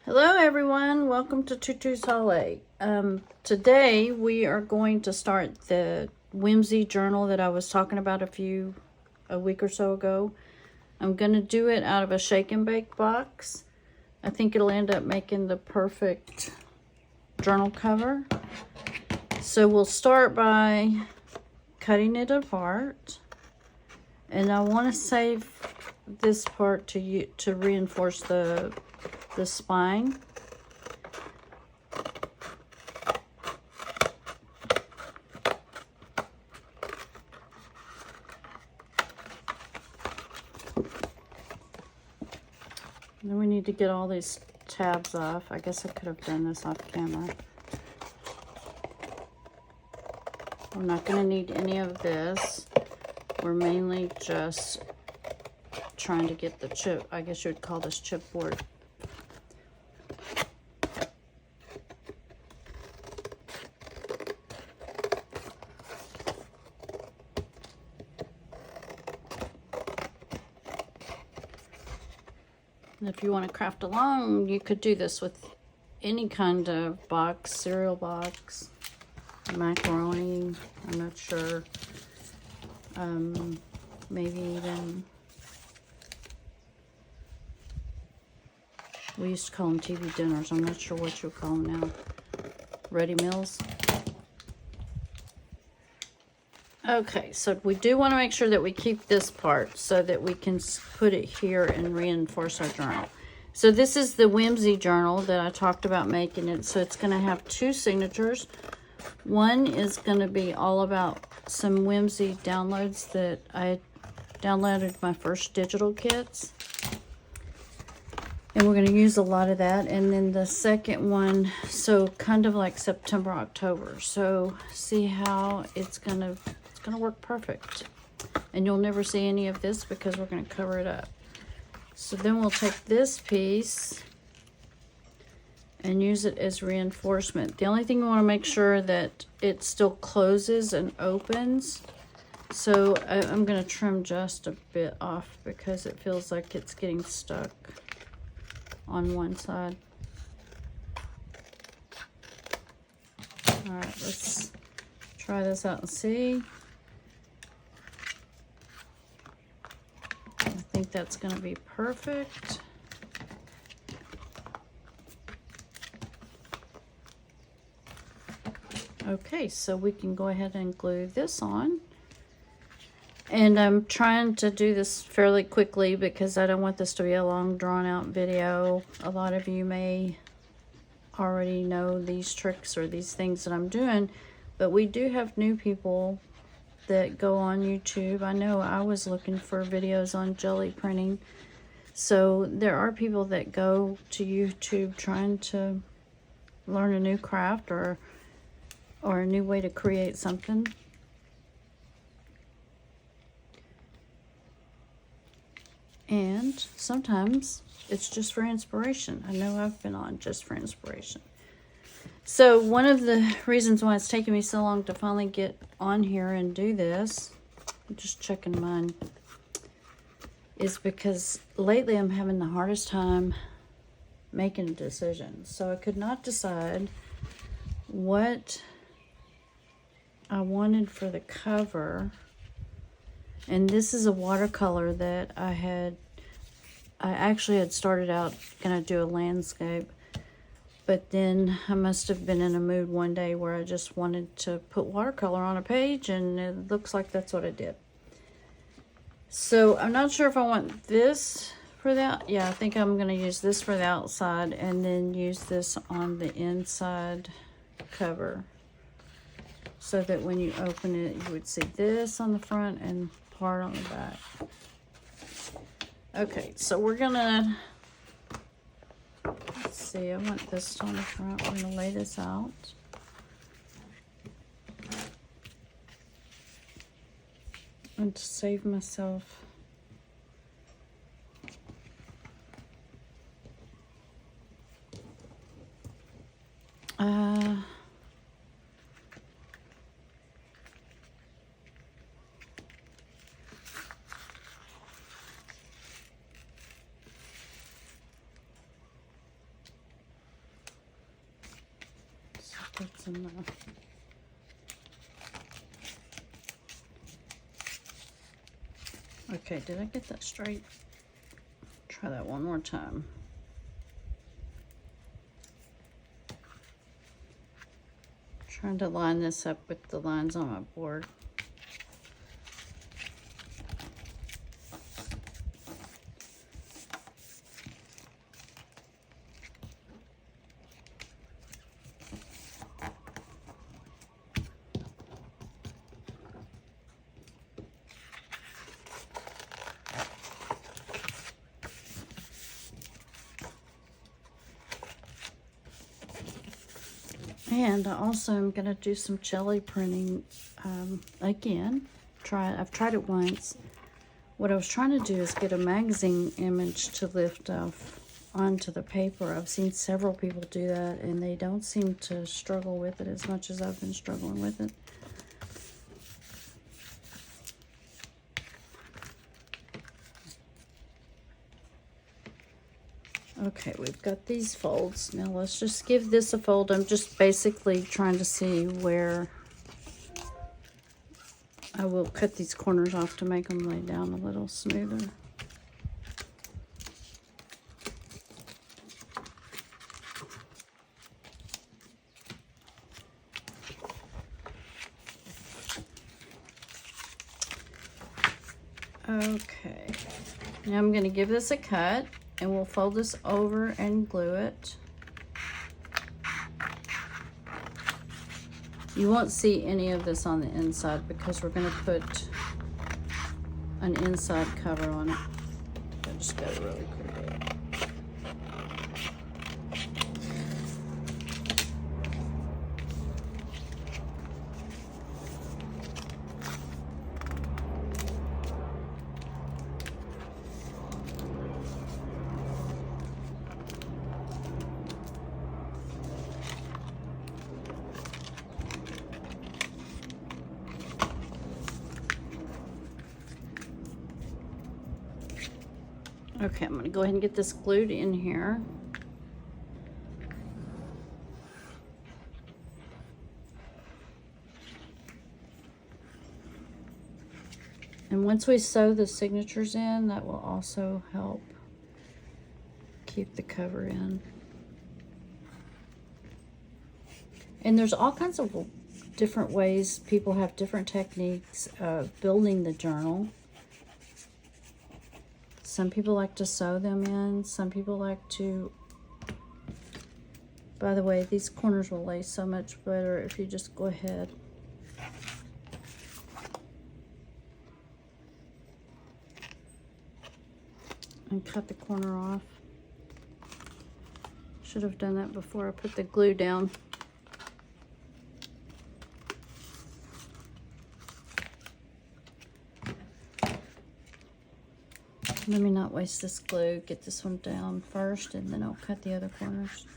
Hello everyone, welcome to Tutu's haw-lay. Today we are going to start the whimsy journal that I was talking about a week or so ago. I'm going to do it out of a shake and bake box. I think it'll end up making the perfect journal cover. So we'll start by cutting it apart. And I want to save this part to reinforce the spine. Then we need to get all these tabs off. I guess I could have done this off camera. We're not going to need any of this. We're mainly just trying to get the chip. I guess you would call this chipboard. And if you want to craft along, you could do this with any kind of box, cereal box, macaroni, I'm not sure. Maybe even, we used to call them TV dinners. I'm not sure what you call them now. Ready meals. Okay, so we do want to make sure that we keep this part so that we can put it here and reinforce our journal. So this is the whimsy journal that I talked about making it. So it's going to have two signatures. One is going to be all about some whimsy downloads that I downloaded my first digital kits. And we're going to use a lot of that. And then the second one, so kind of like September, October. So see how it's going to work perfect. And you'll never see any of this because we're going to cover it up. So then we'll take this piece and use it as reinforcement. The only thing we want to make sure that it still closes and opens. So I'm going to trim just a bit off because it feels like it's getting stuck on one side. All right, let's try this out and see. I think that's going to be perfect. Okay, so we can go ahead and glue this on. And I'm trying to do this fairly quickly because I don't want this to be a long drawn out video. A lot of you may already know these tricks or these things that I'm doing, but we do have new people that go on YouTube. I know I was looking for videos on jelly printing. So there are people that go to YouTube trying to learn a new craft or a new way to create something. And sometimes it's just for inspiration. I know I've been on just for inspiration. So one of the reasons why it's taken me so long to finally get on here and do this, I'm just checking mine, is because lately I'm having the hardest time making a decision. So I could not decide what I wanted for the cover. And this is a watercolor that I actually had started out gonna do a landscape, but then I must have been in a mood one day where I just wanted to put watercolor on a page, and it looks like that's what I did. So I'm not sure if I want this for that. Yeah, I think I'm gonna use this for the outside and then use this on the inside cover, so that when you open it, you would see this on the front and part on the back. Okay, so we're gonna, let's see, I want this on the front. We're gonna lay this out. And to save myself That's enough. Okay, did I get that straight? Try that one more time. Trying to line this up with the lines on my board. And I also am going to do some jelly printing again. I've tried it once. What I was trying to do is get a magazine image to lift off onto the paper. I've seen several people do that, and they don't seem to struggle with it as much as I've been struggling with it. Okay, we've got these folds. Now let's just give this a fold. I'm just basically trying to see where I will cut these corners off to make them lay down a little smoother. Okay, now I'm going to give this a cut. And we'll fold this over and glue it. You won't see any of this on the inside because we're going to put an inside cover on it. I just got it really quickly. Okay, I'm going to go ahead and get this glued in here. And once we sew the signatures in, that will also help keep the cover in. And there's all kinds of different ways. People have different techniques of building the journal. Some people like to sew them in. Some people like to... By the way, these corners will lay so much better if you just go ahead and cut the corner off. Should have done that before I put the glue down. Let me not waste this glue. Get this one down first, and then I'll cut the other corners.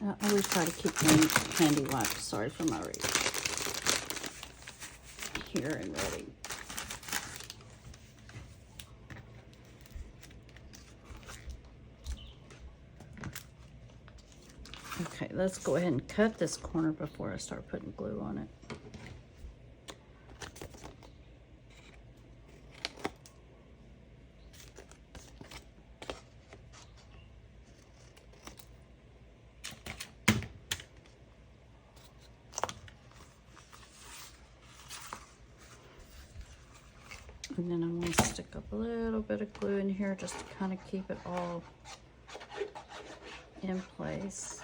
I always try to keep one handy wipe. Sorry for my reading. Here and ready. Okay, let's go ahead and cut this corner before I start putting glue on it. And then I'm going to stick up a little bit of glue in here just to kind of keep it all in place.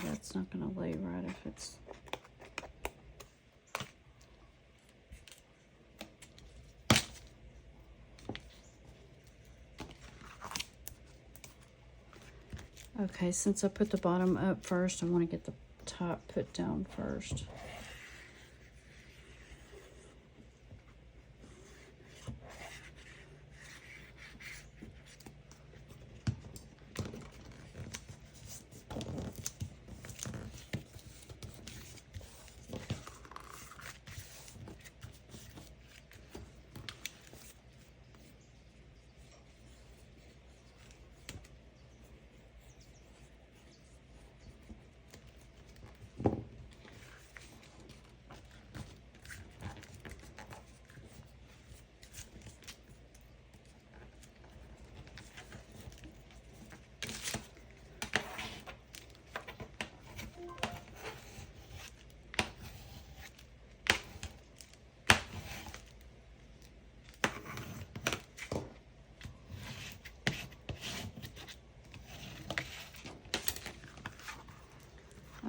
that's not going to lay right if it's... Okay, since I put the bottom up first, I want to get the top put down first.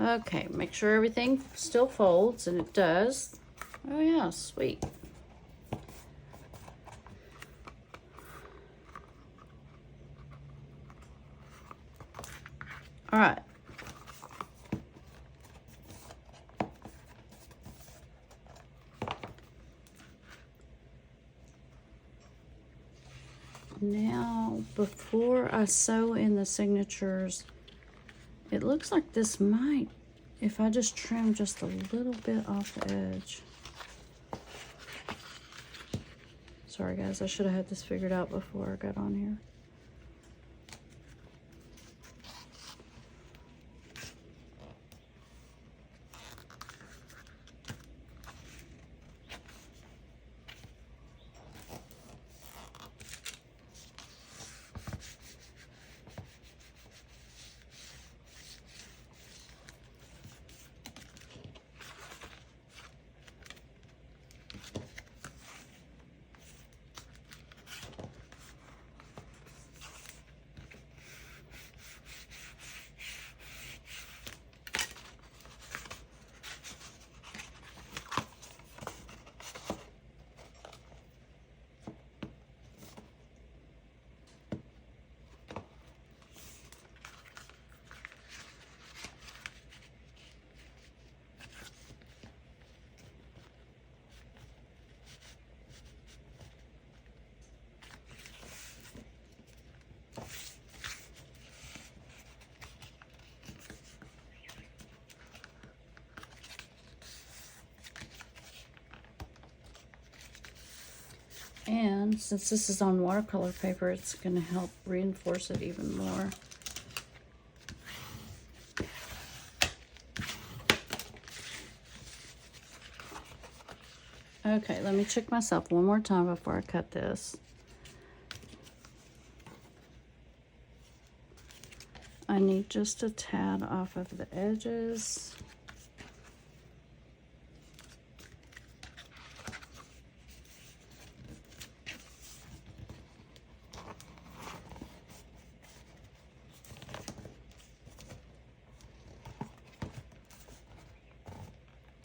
Okay, make sure everything still folds, and it does. Oh yeah, sweet. All right. Now, before I sew in the signatures, it looks like this might, if I just trim just a little bit off the edge. Sorry guys, I should have had this figured out before I got on here. And since this is on watercolor paper, it's going to help reinforce it even more. Okay, let me check myself one more time before I cut this. I need just a tad off of the edges.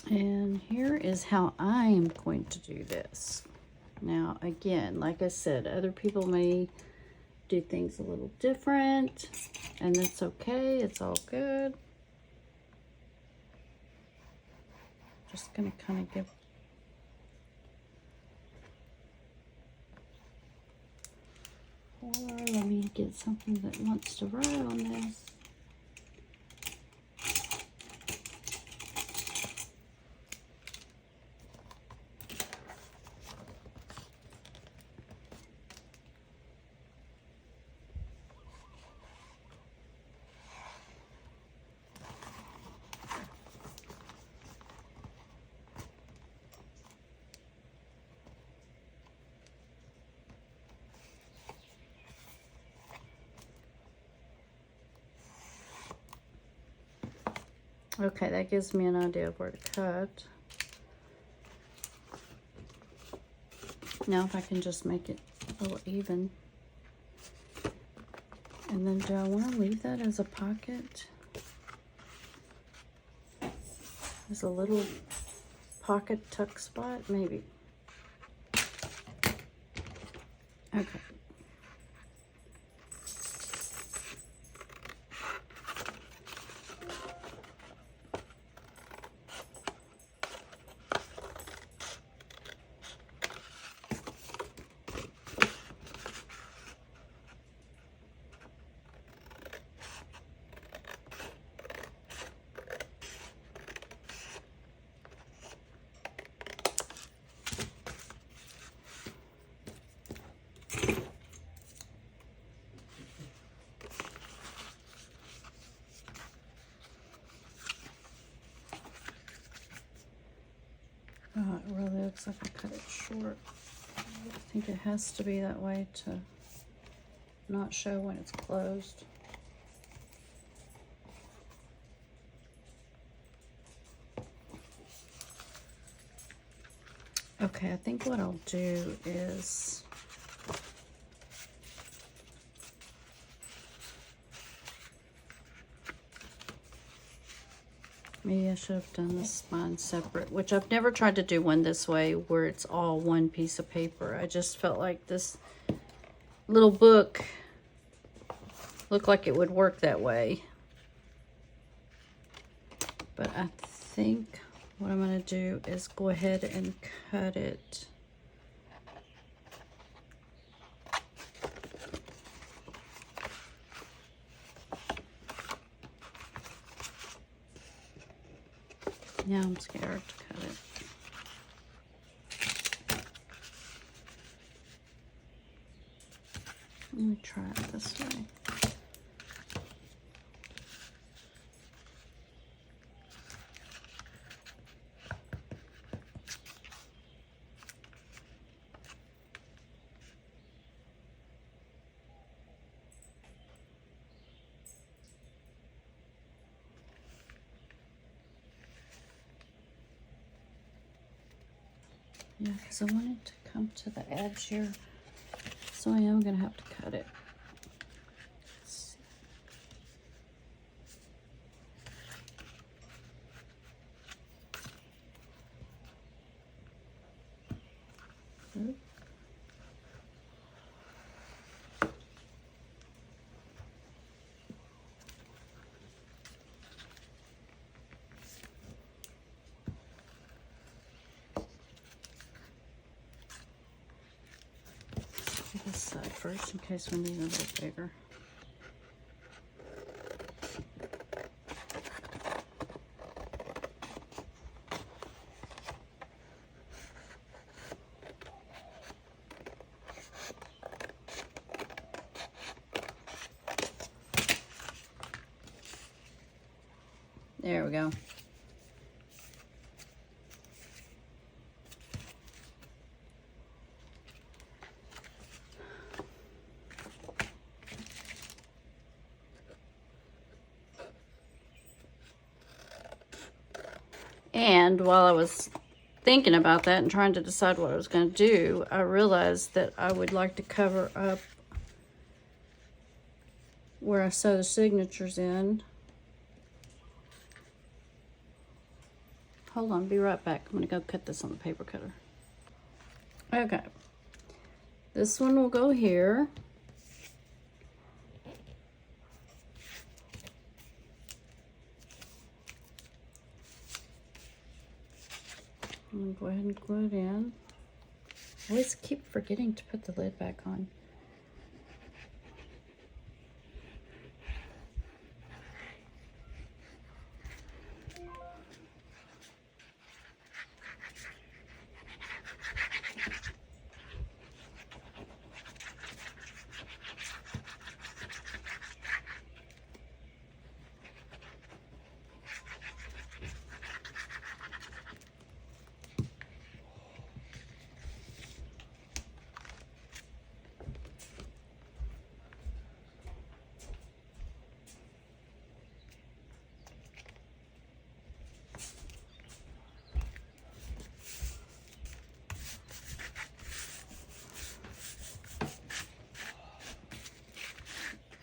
And here is how I am going to do this. Now, again, like I said, other people may do things a little different, and that's okay. It's all good. Just going to kind of give... Or let me get something that wants to write on this. Okay, that gives me an idea of where to cut. Now if I can just make it a little even. And then do I want to leave that as a pocket? There's a little pocket tuck spot, maybe. Okay. Oh, it really looks like I cut it short. I think it has to be that way to not show when it's closed. Okay, I think what I'll do is maybe I should have done the spine separate, which I've never tried to do one this way where it's all one piece of paper. I just felt like this little book looked like it would work that way. But I think what I'm going to do is go ahead and cut it. Now I'm scared to cut it. Let me try it this way. Yeah, because I want it to come to the edge here, so I am going to have to cut it. Let's see. Oop. This side first in case we need a little bigger. There we go. And while I was thinking about that and trying to decide what I was going to do, I realized that I would like to cover up where I sew the signatures in. Hold on, be right back. I'm going to go cut this on the paper cutter. Okay. This one will go here. I'm going to go ahead and glue it in. I always keep forgetting to put the lid back on.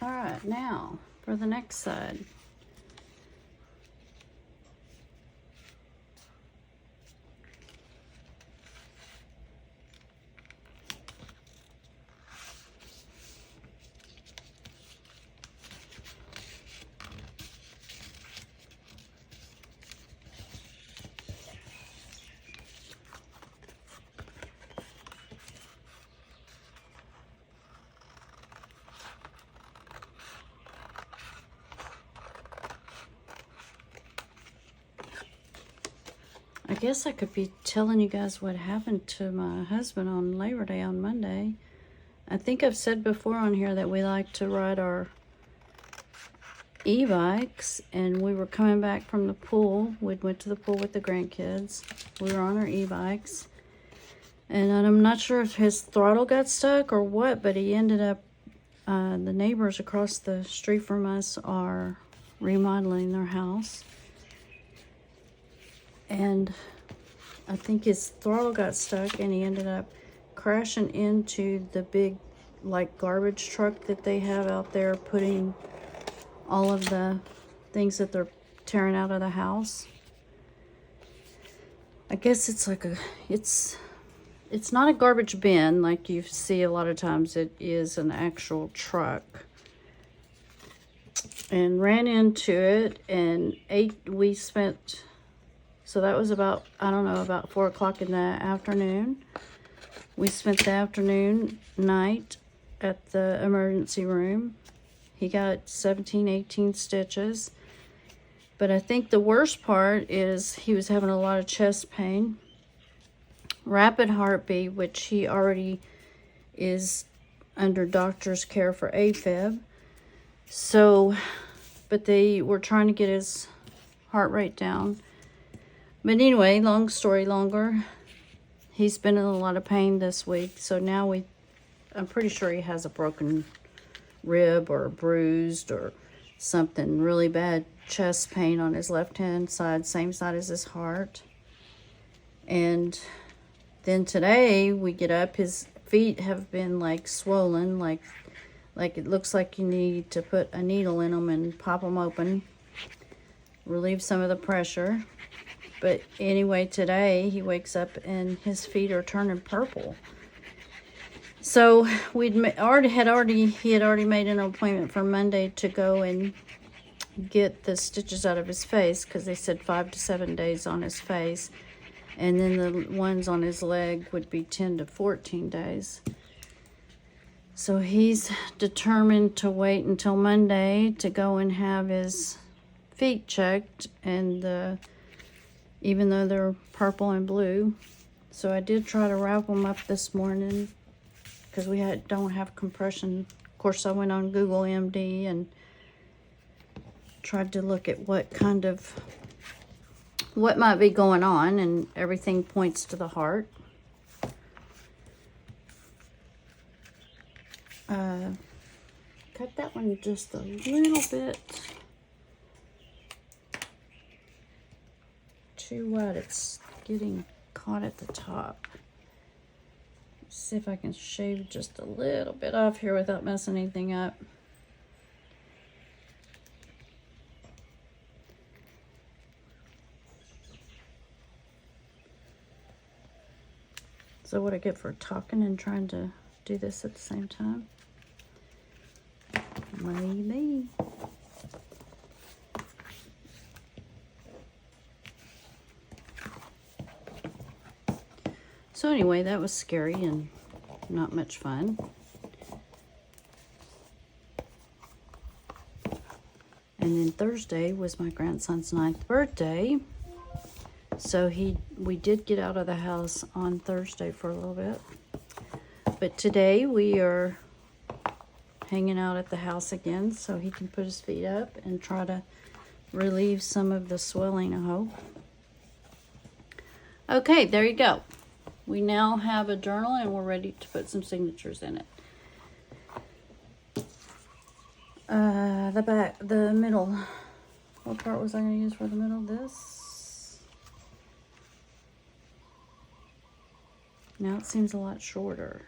All right, now for the next side. I guess I could be telling you guys what happened to my husband on Labor Day on Monday. I think I've said before on here that we like to ride our e-bikes, and we were coming back from the pool. We went to the pool with the grandkids. We were on our e-bikes, and I'm not sure if his throttle got stuck or what, but he ended up, the neighbors across the street from us are remodeling their house, and I think his throttle got stuck, and he ended up crashing into the big, like, garbage truck that they have out there, putting all of the things that they're tearing out of the house. I guess it's like it's not a garbage bin like you see a lot of times. It is an actual truck. And ran into it, and we spent, so that was about, I don't know, about 4 o'clock in the afternoon. We spent the afternoon, night at the emergency room. He got 17, 18 stitches. But I think the worst part is he was having a lot of chest pain, rapid heartbeat, which he already is under doctor's care for AFib. So, but they were trying to get his heart rate down. But anyway, long story longer, he's been in a lot of pain this week. So now I'm pretty sure he has a broken rib or bruised or something, really bad chest pain on his left hand side, same side as his heart. And then today we get up, his feet have been like swollen, like it looks like you need to put a needle in them and pop them open, relieve some of the pressure. But anyway, today he wakes up and his feet are turning purple. So he had already made an appointment for Monday to go and get the stitches out of his face, because they said 5 to 7 days on his face, and then the ones on his leg would be 10 to 14 days. So he's determined to wait until Monday to go and have his feet checked, and even though they're purple and blue. So I did try to wrap them up this morning, because we don't have compression. Of course, I went on Google MD and tried to look at what might be going on, and everything points to the heart. Cut that one just a little bit too wet. It's getting caught at the top. Let's see if I can shave just a little bit off here without messing anything up. So what I get for talking and trying to do this at the same time? Maybe. So anyway, that was scary and not much fun. And then Thursday was my grandson's 9th birthday. So we did get out of the house on Thursday for a little bit. But today we are hanging out at the house again so he can put his feet up and try to relieve some of the swelling, I hope. Okay, there you go. We now have a journal and we're ready to put some signatures in it. The middle. What part was I going to use for the middle? This. Now it seems a lot shorter.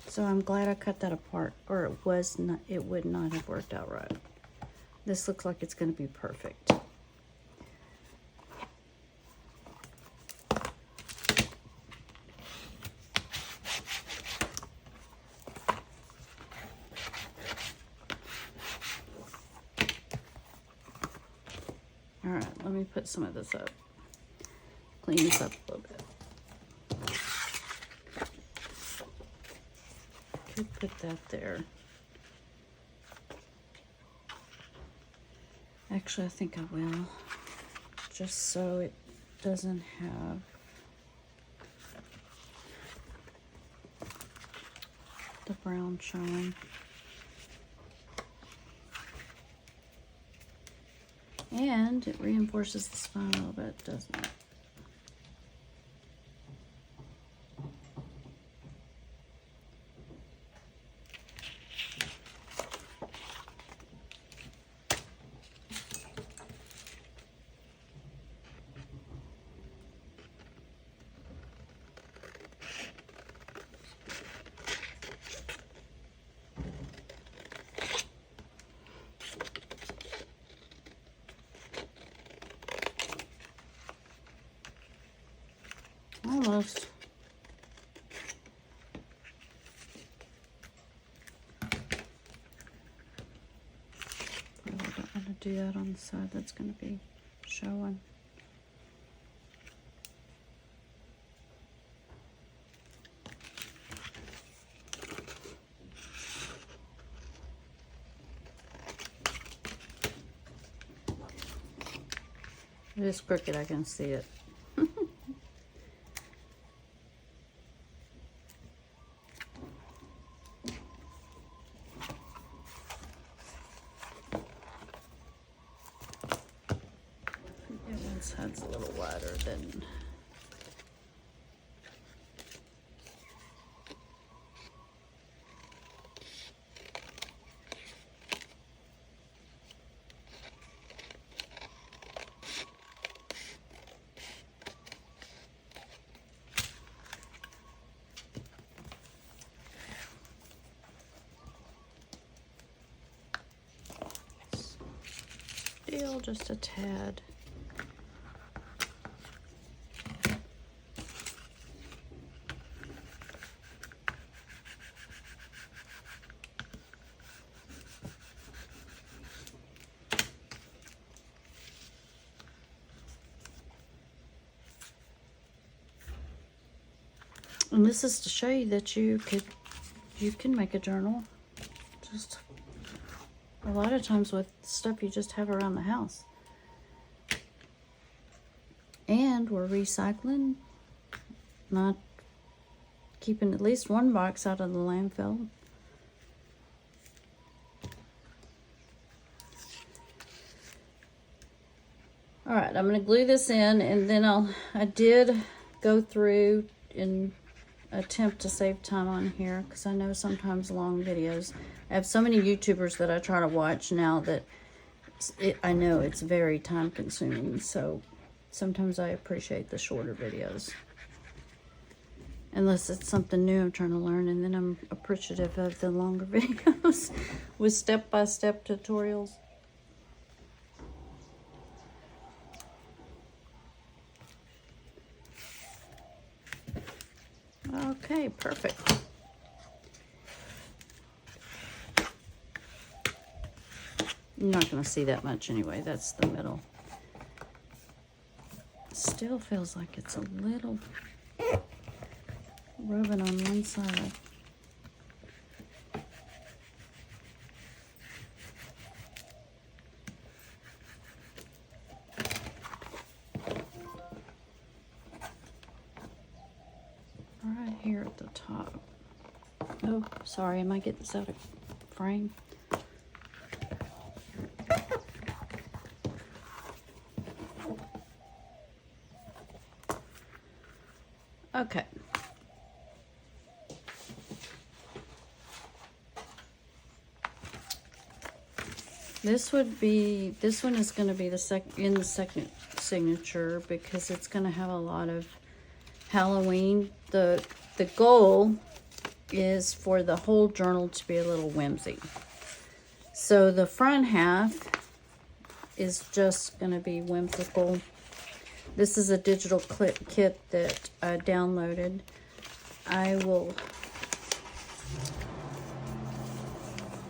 So I'm glad I cut that apart, or it would not have worked out right. This looks like it's going to be perfect. All right, let me put some of this up. Clean this up a little bit. Could put that there. Actually, I think I will. Just so doesn't have the brown showing. And it reinforces the spine a little bit, doesn't it? Almost. I don't want to do that on the side. That's going to be showing. It is crooked. I can see it. This side's a little wider than still just a tad. And this is to show you that you can make a journal just a lot of times with stuff you just have around the house. And we're recycling, not keeping at least one box out of the landfill. All right, I'm going to glue this in, and then I did go through and attempt to save time on here, because I know sometimes long videos, I have so many YouTubers that I try to watch now that I know it's very time consuming, so sometimes I appreciate the shorter videos, unless it's something new I'm trying to learn, and then I'm appreciative of the longer videos with step-by-step tutorials. Okay, perfect. I'm not going to see that much anyway. That's the middle. Still feels like it's a little rubbing on one side. Right here at the top. Oh, sorry, I might get this out of frame. Okay. This one is going to be the second signature, because it's going to have a lot of Halloween. The goal is for the whole journal to be a little whimsy. So the front half is just going to be whimsical. This is a digital kit that I downloaded. I will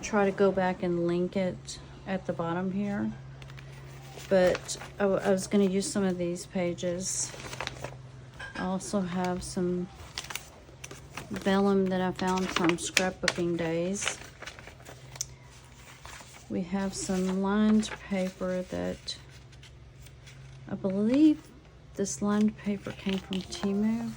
try to go back and link it at the bottom here. But I was going to use some of these pages. I also have some vellum that I found from scrapbooking days. We have some lined paper that I believe This lined paper came from Temu.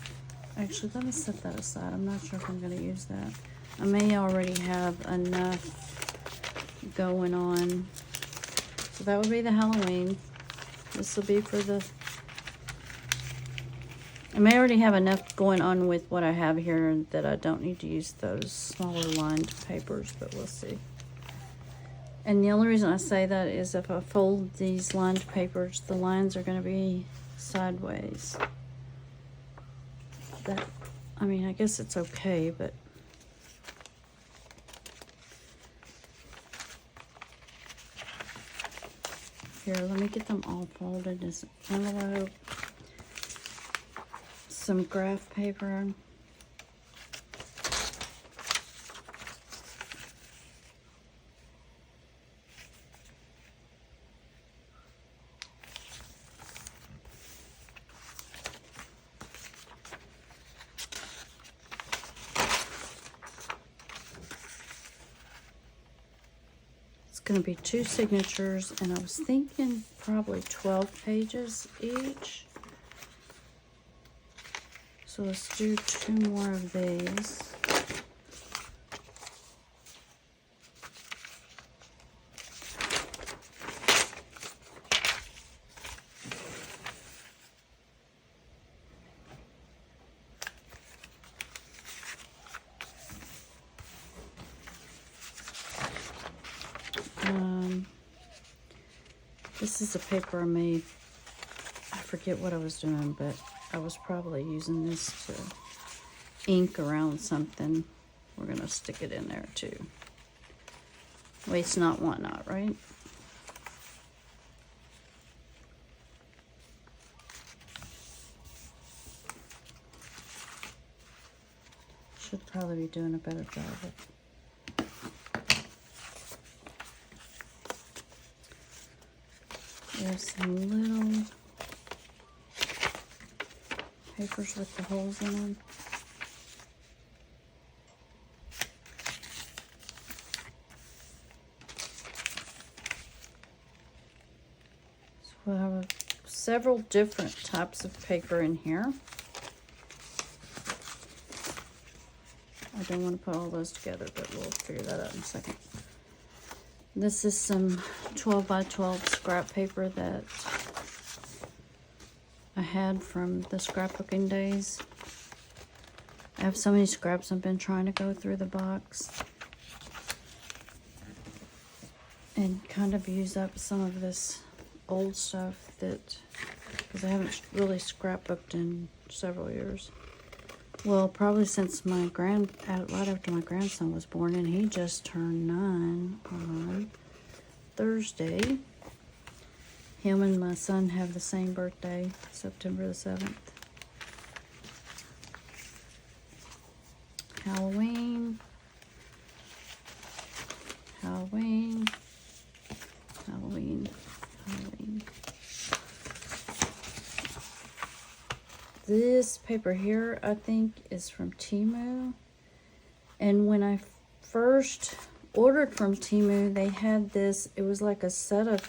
Actually, let me set that aside. I'm not sure if I'm going to use that. I may already have enough going on. So that would be the Halloween. This will be for the... I may already have enough going on with what I have here that I don't need to use those smaller lined papers, but we'll see. And the only reason I say that is if I fold these lined papers, the lines are going to be sideways. That, I mean, I guess it's okay, but here, let me get them all folded as an envelope. Some graph paper. Going to be 2 signatures, and I was thinking probably 12 pages each. So let's do 2 more of these. This is a paper I made. I forget what I was doing, but I was probably using this to ink around something. We're going to stick it in there too. Waste not, want not, right? Should probably be doing a better job of it. There's some little papers with the holes in them. So we'll have several different types of paper in here. I don't want to put all those together, but we'll figure that out in a second. This is some 12 by 12 scrap paper that I had from the scrapbooking days. I have so many scraps, I've been trying to go through the box and kind of use up some of this old stuff that, because I haven't really scrapbooked in several years. Well, probably since my right after my grandson was born, and he just turned 9 on Thursday. Him and my son have the same birthday, September the 7th. Halloween. Halloween. Halloween. Halloween. This paper here, I think, is from Temu. And when I first ordered from Temu, they had this, it was like a set of,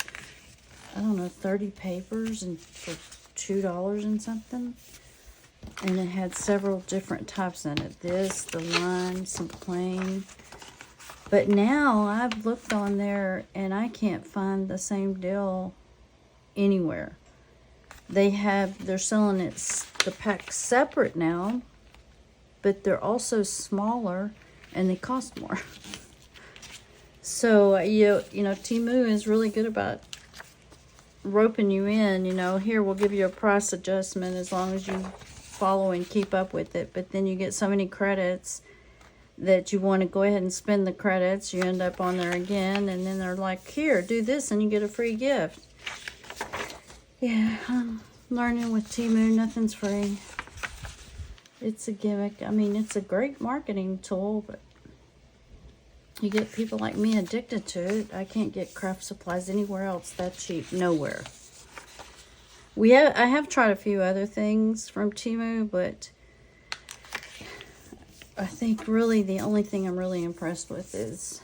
I don't know, 30 papers and for $2 and something. And it had several different types in it. This, the line, some plain. But now I've looked on there and I can't find the same deal anywhere. They're selling the pack separate now, but they're also smaller and they cost more. So, you know, Temu is really good about roping you in. You know, here, we'll give you a price adjustment as long as you follow and keep up with it. But then you get so many credits that you want to go ahead and spend the credits. You end up on there again, and then they're like, here, do this and you get a free gift. Yeah, I'm learning with Temu, nothing's free. It's a gimmick. I mean, it's a great marketing tool, but you get people like me addicted to it. I can't get craft supplies anywhere else that cheap. Nowhere. I have tried a few other things from Temu, but I think really the only thing I'm really impressed with is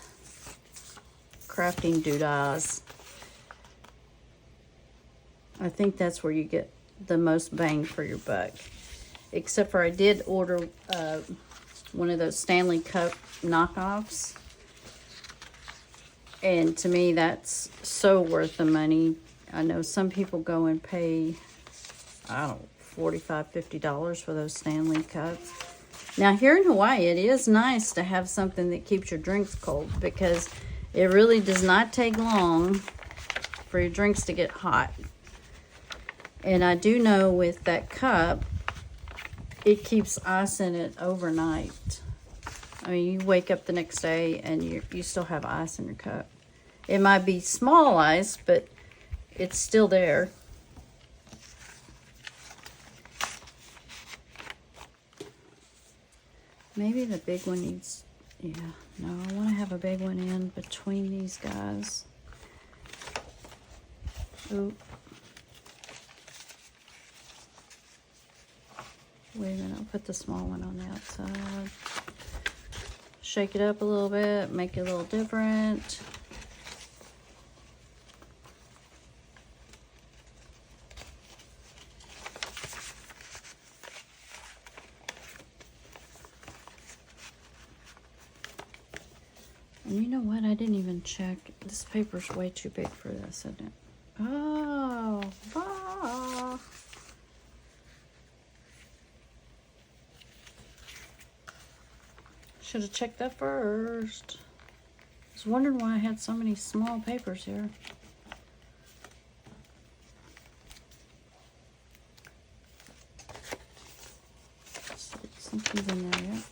crafting doodads. I think that's where you get the most bang for your buck. Except for I did order one of those Stanley Cup knockoffs. And to me, that's so worth the money. I know some people go and pay, I don't know, $45, $50 for those Stanley Cups. Now, here in Hawaii, it is nice to have something that keeps your drinks cold, because it really does not take long for your drinks to get hot. And I do know with that cup, it keeps ice in it overnight. I mean, you wake up the next day and you still have ice in your cup. It might be small ice, but it's still there. Maybe the big one needs, yeah, no, I want to have a big one in between these guys. Oop. Wait a minute, I'll put the small one on the outside. Shake it up a little bit, make it a little different. And you know what? I didn't even check. This paper's way too big for this, isn't it? Oh, ah. Should have checked that first. I was wondering why I had so many small papers here. Something's in there yet.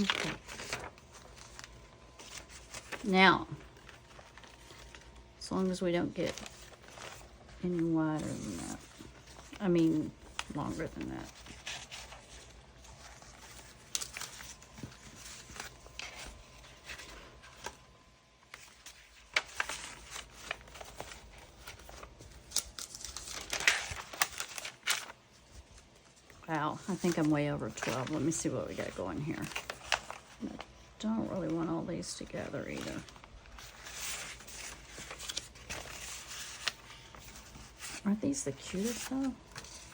Okay. Now, as long as we don't get any wider than that. I mean, longer than that. Wow, I think I'm way over 12. Let me see what we got going here. I don't really want all these together either. Aren't these the cutest though? I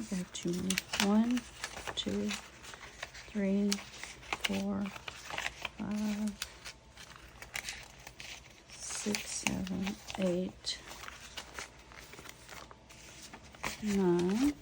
think I have too many. 1, 2, 3, 4, 5, 6, 7, 8, 9.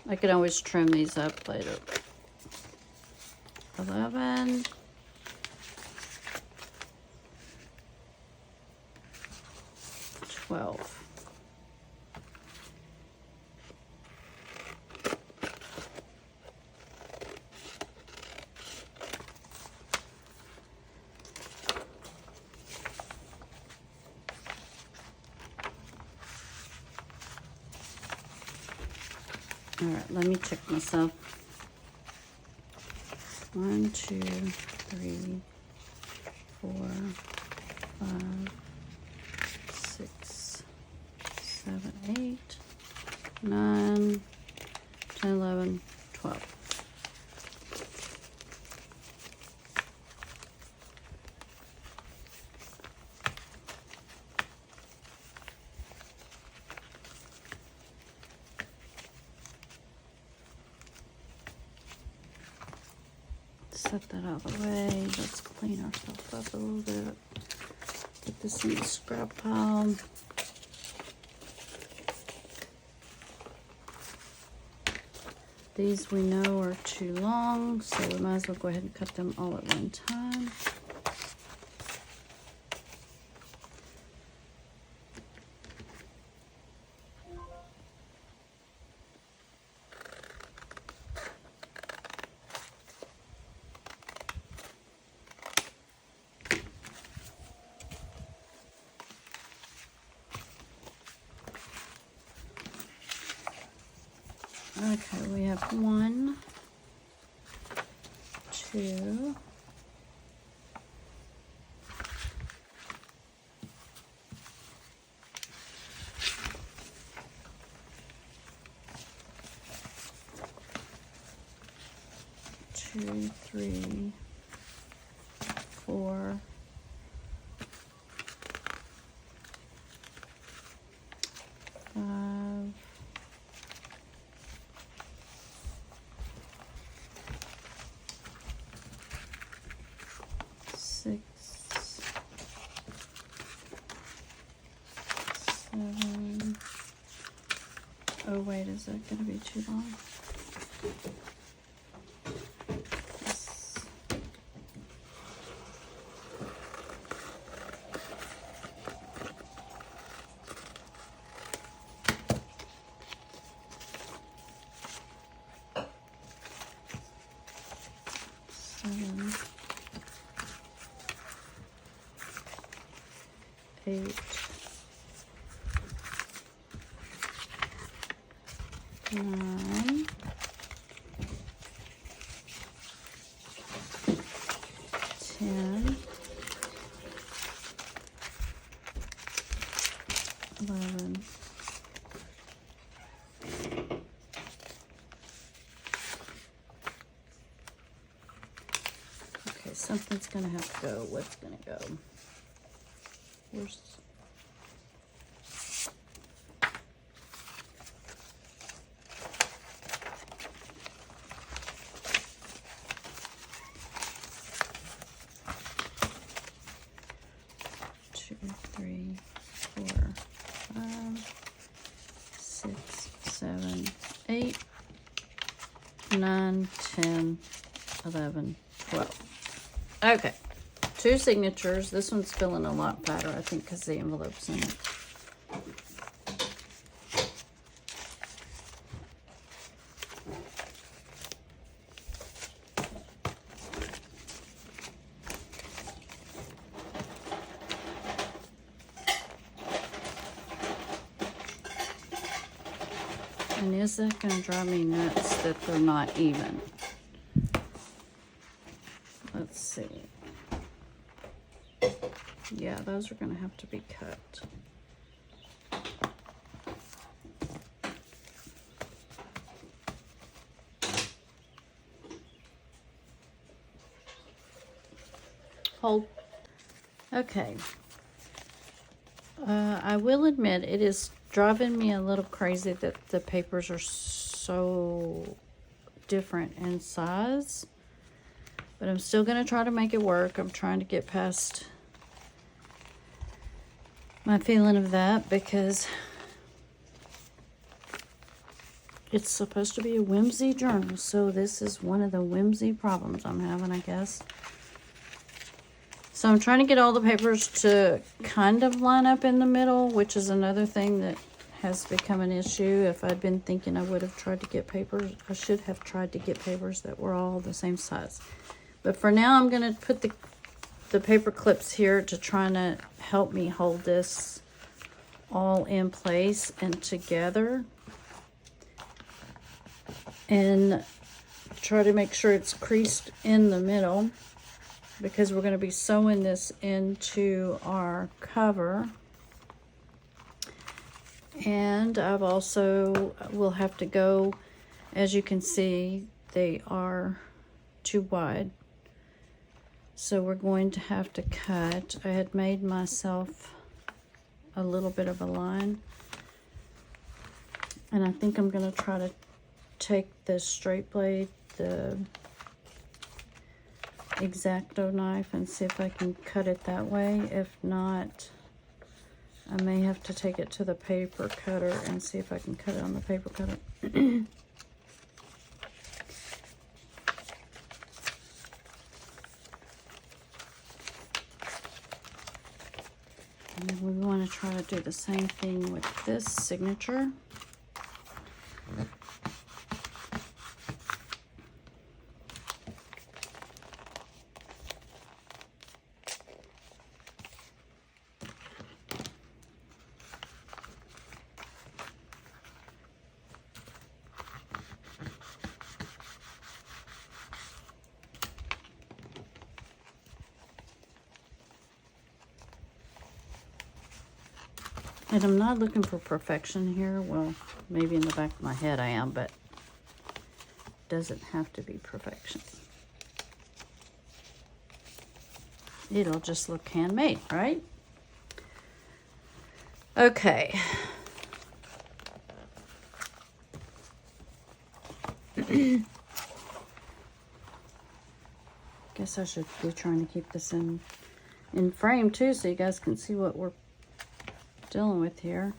I can always trim these up later. 11. 12. All right, let me check myself. 1, 2, 3, 4, 5, 6, 7, 8, 9, 10, 11, 12. Set that out of the way. Let's clean ourselves up a little bit. Put this in the scrap pile. These we know are too long, so we might as well go ahead and cut them all at one time. Okay, we have 1, 2, 2, 3, 4, 5, 6, 7. Oh wait, is that going to be too long? Yes. 7, 8, 9, 10, 11, 12. Okay, something's gonna have to go. What's gonna go? Where's 2, 3, 4, 5, 6, 7, 8, 9, 10, 11, 12. Okay, 2 signatures. This one's feeling a lot fatter, I think, because the envelope's in it. And is that going to drive me nuts that they're not even? Let's see. Yeah, those are going to have to be cut. Hold. Okay. I will admit it is driving me a little crazy that the papers are so different in size, but I'm still going to try to make it work. I'm trying to get past my feeling of that because it's supposed to be a whimsy journal, so this is one of the whimsy problems I'm having, I guess. So I'm trying to get all the papers to kind of line up in the middle, which is another thing that has become an issue. If I'd been thinking I would have tried to get papers, I should have tried to get papers that were all the same size. But for now, I'm going to put the paper clips here to try to help me hold this all in place and together. And try to make sure it's creased in the middle, because we're going to be sewing this into our cover. And I've also will have to go, as you can see, they are too wide. So we're going to have to cut. I had made myself a little bit of a line. And I think I'm going to try to take the straight blade, the X-Acto knife and see if I can cut it that way. If not, I may have to take it to the paper cutter and see if I can cut it on the paper cutter. And we want to try to do the same thing with this signature. And I'm not looking for perfection here. Well, maybe in the back of my head I am, but it doesn't have to be perfection. It'll just look handmade, right? Okay. Guess I should be trying to keep this in frame too, so you guys can see what we're dealing with here.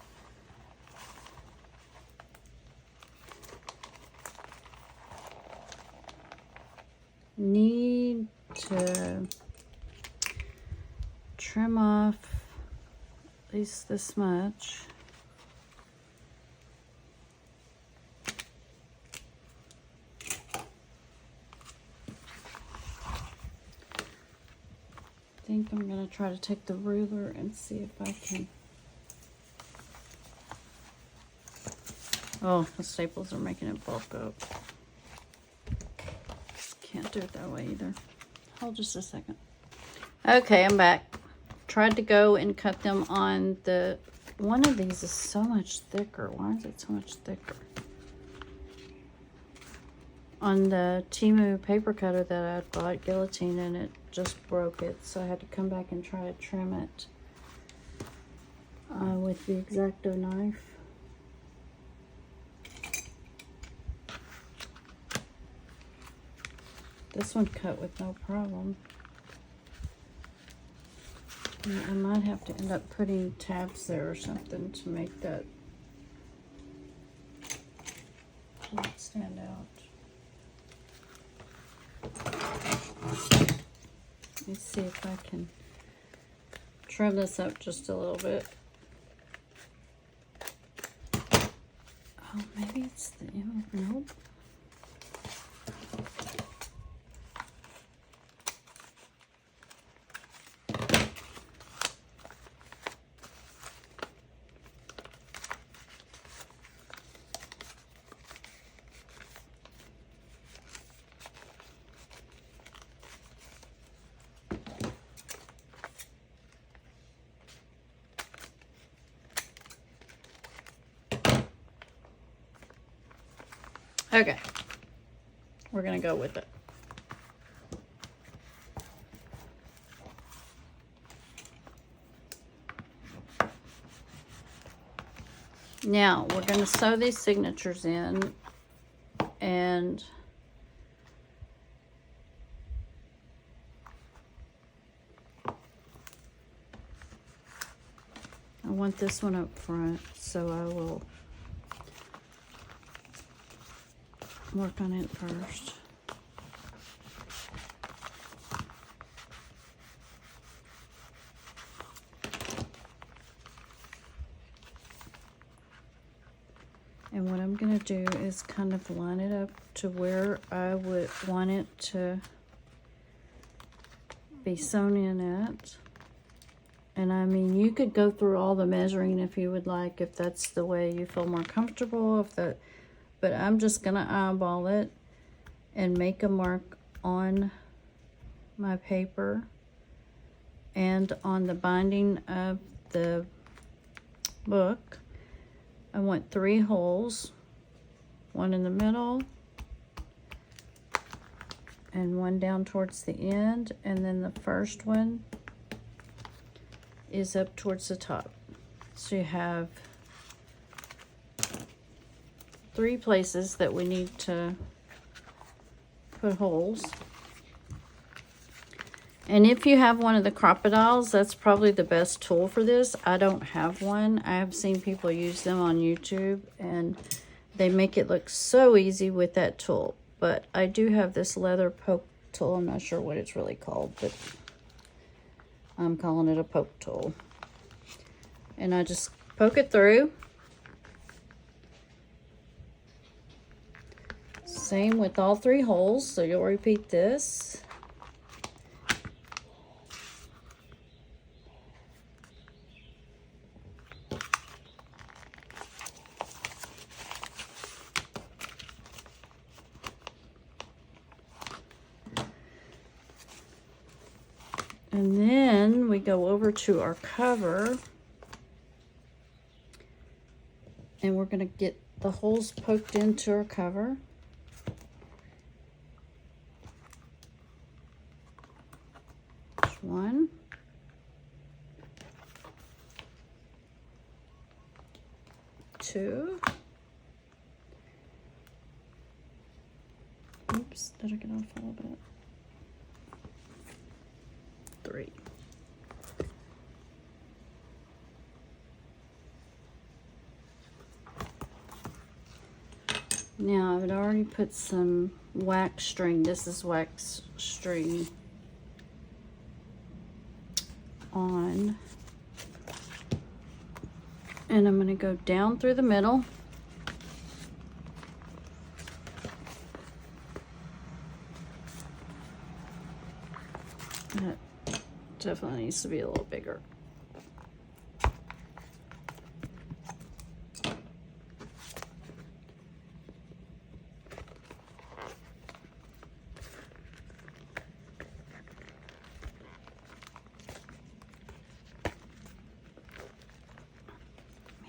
Need to trim off at least this much. I think I'm going to try to take the ruler and see if I can. Oh, the staples are making it bulk up. Can't do it that way either. Hold just a second. Okay, I'm back. Tried to go and cut them on the... One of these is so much thicker. Why is it so much thicker? On the Temu paper cutter that I bought, guillotine, and it just broke it. So I had to come back and try to trim it with the X-Acto knife. This one cut with no problem. And I might have to end up putting tabs there or something to make that stand out. Let me see if I can trim this up just a little bit. Oh, maybe it's the... Nope. Okay, we're gonna go with it. Now, we're gonna sew these signatures in, and I want this one up front, so I will work on it first. And what I'm going to do is kind of line it up to where I would want it to be sewn in at. And I mean, you could go through all the measuring if you would like, if that's the way you feel more comfortable, if that... But I'm just going to eyeball it and make a mark on my paper and on the binding of the book. I want 3 holes, one in the middle and one down towards the end, and then the first one is up towards the top. So you have 3 places that we need to put holes. And if you have one of the crocodiles, that's probably the best tool for this. I don't have one. I have seen people use them on YouTube, and they make it look so easy with that tool. But I do have this leather poke tool. I'm not sure what it's really called, but I'm calling it a poke tool. And I just poke it through. Same with all 3 holes, so you'll repeat this. And then we go over to our cover, and we're going to get the holes poked into our cover. There's 1. 2. Oops, did I get off a little bit? 3. Now I've already put some wax string. This is wax string on. And I'm going to go down through the middle. That definitely needs to be a little bigger.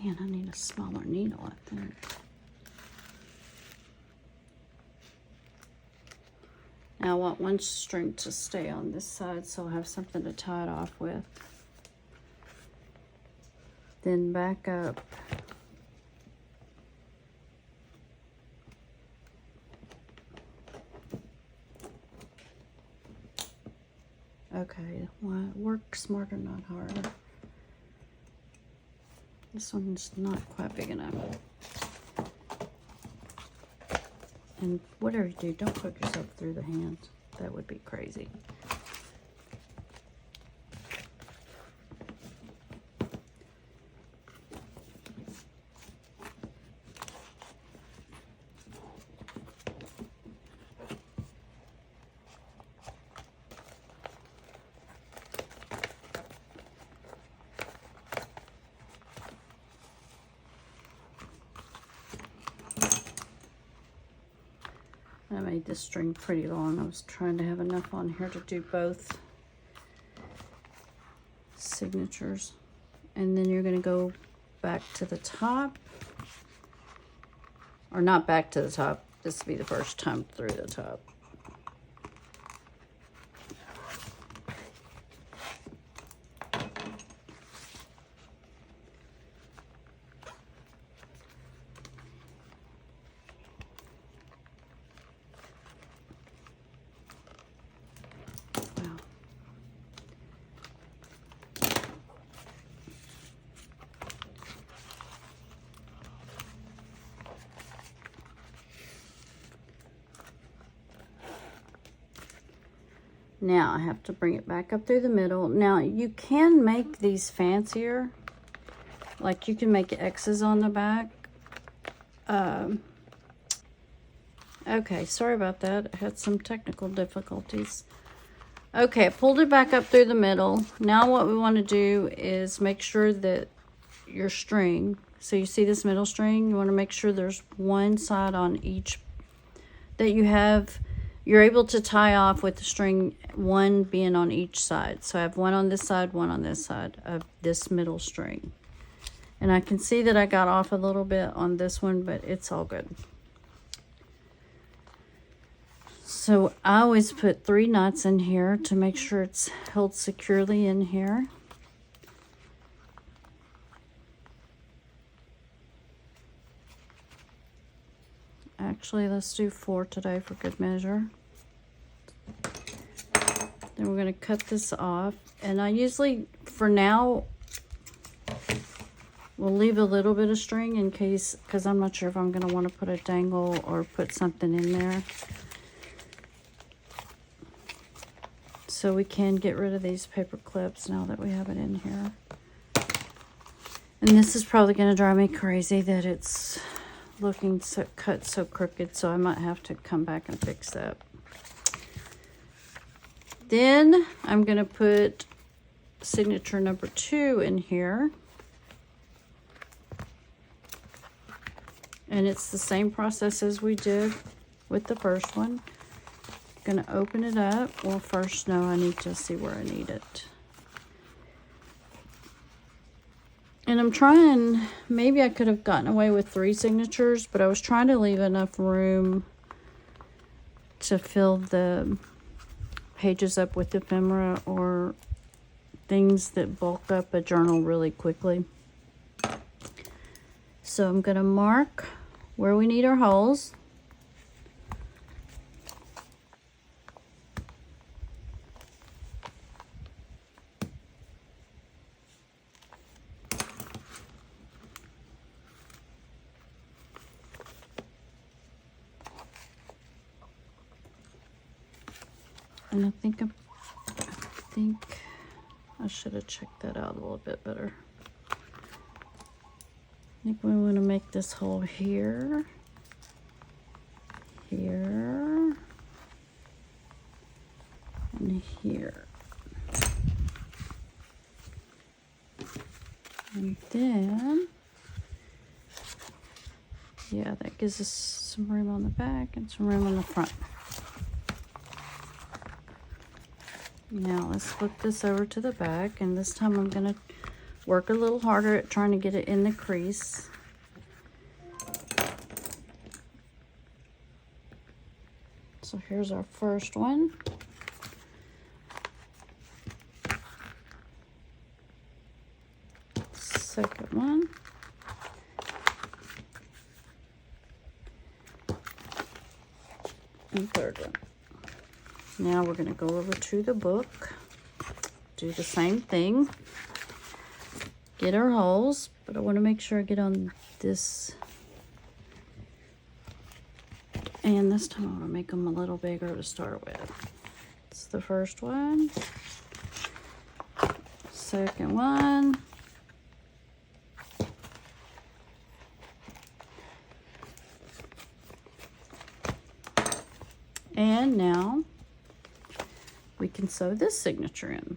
Man, I need a smaller needle, I think. Now I want one string to stay on this side, so I'll have something to tie it off with. Then back up. Okay, well, work smarter, not harder. This one's not quite big enough. And whatever you do, don't poke yourself through the hand. That would be crazy. I made this string pretty long. I was trying to have enough on here to do both signatures. And then you're going to go back to the top. Or not back to the top. This will be the first time through the top. Now I have to bring it back up through the middle. Now you can make these fancier. Like you can make X's on the back. Okay, sorry about that. I had some technical difficulties. Okay, I pulled it back up through the middle. Now what we want to do is make sure that your string, so you see this middle string, you want to make sure there's one side on each that you're able to tie off with the string, one being on each side. So I have one on this side, one on this side of this middle string. And I can see that I got off a little bit on this one, but it's all good. So I always put 3 knots in here to make sure it's held securely in here. Actually, let's do 4 today for good measure. Then we're going to cut this off. And I usually, for now, will leave a little bit of string in case, because I'm not sure if I'm going to want to put a dangle or put something in there. So we can get rid of these paper clips now that we have it in here. And this is probably going to drive me crazy that it's looking so cut so crooked, so I might have to come back and fix that. Then I'm going to put signature number 2 in here. And it's the same process as we did with the first one. I'm going to open it up. Well, first, no, I need to see where I need it. And I'm trying, maybe I could have gotten away with 3 signatures, but I was trying to leave enough room to fill the pages up with ephemera or things that bulk up a journal really quickly. So I'm going to mark where we need our holes. And I think I should have checked that out a little bit better. I think we want to make this hole here, here, and here. And then, yeah, that gives us some room on the back and some room on the front. Now let's flip this over to the back, and this time I'm going to work a little harder at trying to get it in the crease. So here's our first one. Second one. And third one. Now we're going to go over to the book, do the same thing, get our holes, but I want to make sure I get on this, and this time I want to make them a little bigger to start with. It's the first one, second one, and now we can sew this signature in.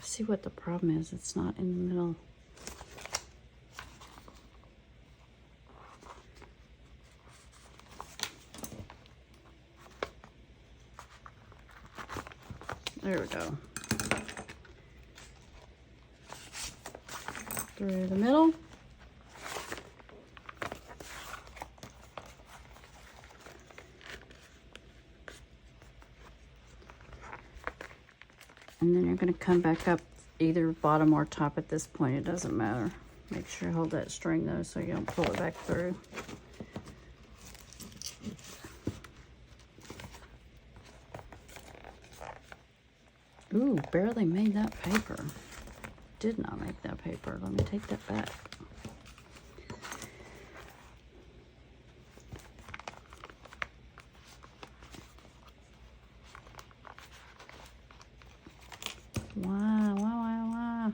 See what the problem is. It's not in the middle. There we go. Through the middle. And then you're going to come back up either bottom or top at this point. It doesn't matter. Make sure you hold that string though so you don't pull it back through. Ooh, barely made that paper. Did not make that paper. Let me take that back. Wow, wow, wow, wow.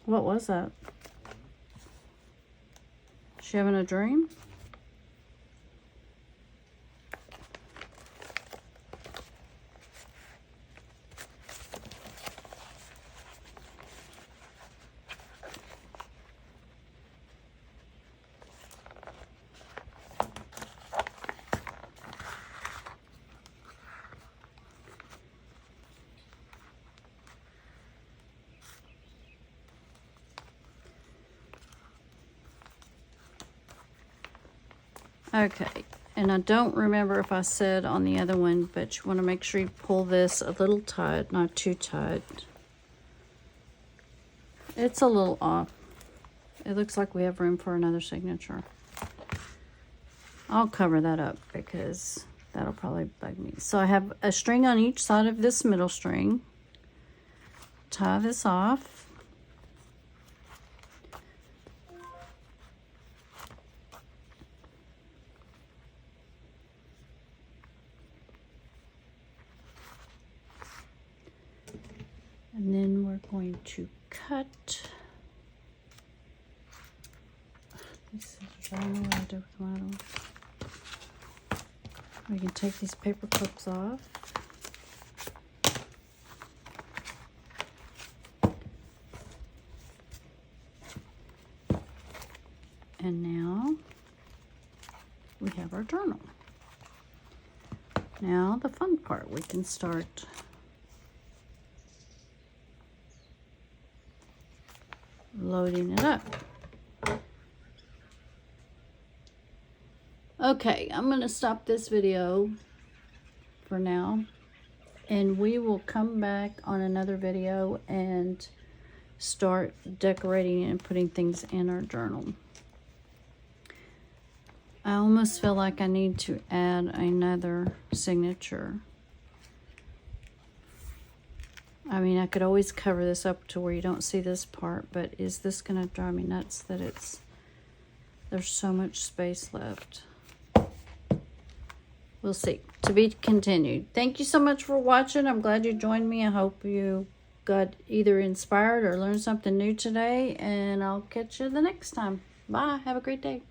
What was that? She having a dream? Okay, and I don't remember if I said on the other one, but you want to make sure you pull this a little tight, not too tight. It's a little off. It looks like we have room for another signature. I'll cover that up because that'll probably bug me. So I have a string on each side of this middle string. Tie this off. And then we're going to cut. These scissors, I don't know what I do with them. We can take these paper clips off. And now we have our journal. Now the fun part, we can start loading it up. Okay, I'm going to stop this video for now, and we will come back on another video and start decorating and putting things in our journal. I almost feel like I need to add another signature. I mean, I could always cover this up to where you don't see this part, but is this going to drive me nuts that there's so much space left? We'll see. To be continued. Thank you so much for watching. I'm glad you joined me. I hope you got either inspired or learned something new today, and I'll catch you the next time. Bye. Have a great day.